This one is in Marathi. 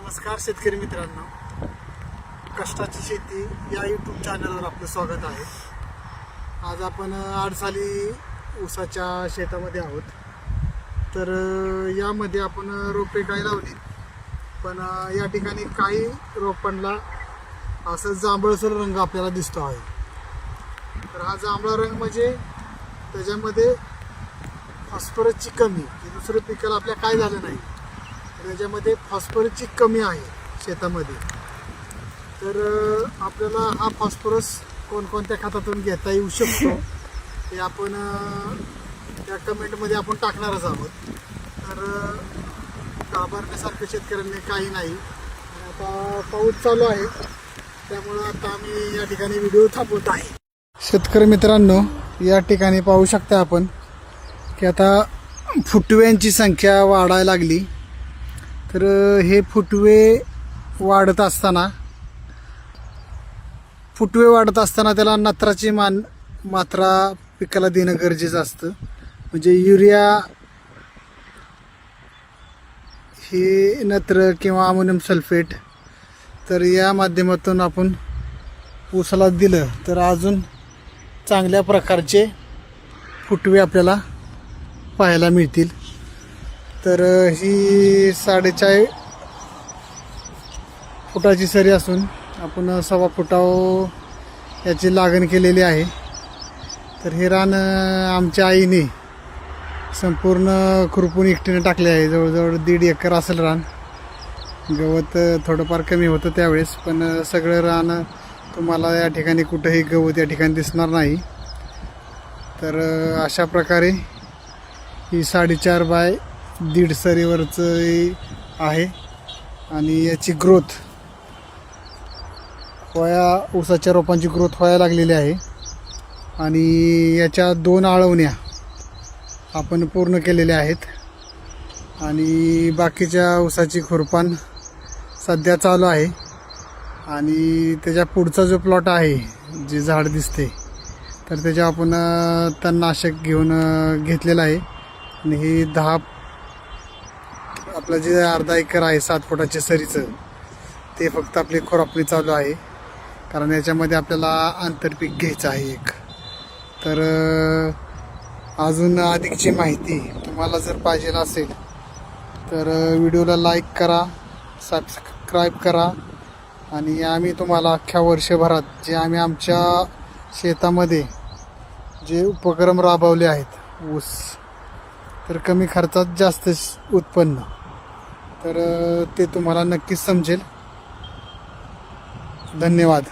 नमस्कार शेतकरी मित्रांनो, कष्टाची शेती या यूट्यूब चॅनलवर आपलं स्वागत आहे. आज आपण आडसाली ऊसाच्या शेतामध्ये आहोत. तर यामध्ये आपण रोपे काय लावली, पण या ठिकाणी काही रोपांना असं जांभळसर रंग आपल्याला दिसतो आहे. तर हा जांभळा रंग म्हणजे त्याच्यामध्ये फॉस्फरसची कमी, की दुसरं पिकाला आपल्या काय झालं नाही, त्याच्यामध्ये फॉस्फरसची कमी आहे शेतामध्ये. तर आपल्याला हा फॉस्फरस कोणकोणत्या खतातून घेता येऊ शकतो ते आपण त्या कमेंटमध्ये आपण टाकणारच आहोत. तर घाबरण्यासारखं शेतकऱ्यांनी काही नाही. आता पाऊस चालू आहे, त्यामुळं आता आम्ही या ठिकाणी व्हिडिओ थांबवत आहे. शेतकरी मित्रांनो, या ठिकाणी पाहू शकता आपण की आता फुटव्यांची संख्या वाढायला लागली. तर हे फुटवे वाढत असताना त्याला नत्राची मात्रा पिकाला देणं गरजेचं असतं. म्हणजे युरिया हे नत्र किंवा अमोनियम सल्फेट, तर या माध्यमातून आपण ऊसाला दिलं तर अजून चांगल्या प्रकारचे फुटवे आपल्याला पाहायला मिळतील. तर ही 4.5 फुटाची सरी असून आपण 1.25 फुटावर याची लागण केलेली आहे. तर हे रान आमच्या आईने संपूर्ण खुरपून एकटीने टाकले आहे. जवळजवळ 1.5 एकर असेल रान. गवत थोडंफार कमी होतं त्यावेळेस, पण सगळं रान तुम्हाला या ठिकाणी कुठंही गवत या ठिकाणी दिसणार नाही. तर अशा प्रकारे ही 4.5 बाय 1.5 सरीवरचं आहे. आणि याची ग्रोथ ऊसाच्या रोपांची ग्रोथ व्हायला लागलेली आहे. आणि याच्या 2 आळवण्या आपण पूर्ण केलेल्या आहेत. आणि बाकीच्या ऊसाची खुरपान सध्या चालू आहे. आणि त्याच्या पुढचा जो प्लॉट आहे, जे झाड दिसते, तर त्याच्या आपण तणनाशक घेतलेलं आहे. आणि हे 10 आपलं जे अर्धा एकर आहे 7 फुटाच्या सरीचं, ते फक्त आपली खुरपणी चालू आहे. कारण याच्यामध्ये आपल्याला आंतरपीक घ्यायचं आहे एक. तर अजून अधिकची माहिती तुम्हाला जर पाहिजे असेल तर व्हिडिओला लाईक करा, सबस्क्राईब करा. आणि आम्ही तुम्हाला अख्ख्या वर्षभरात जे आम्ही आमच्या शेतामध्ये जे उपक्रम राबवले आहेत ऊस, तर कमी खर्चात जास्त उत्पन्न, तर ते तुम्हाला नक्कीच समजेल. धन्यवाद.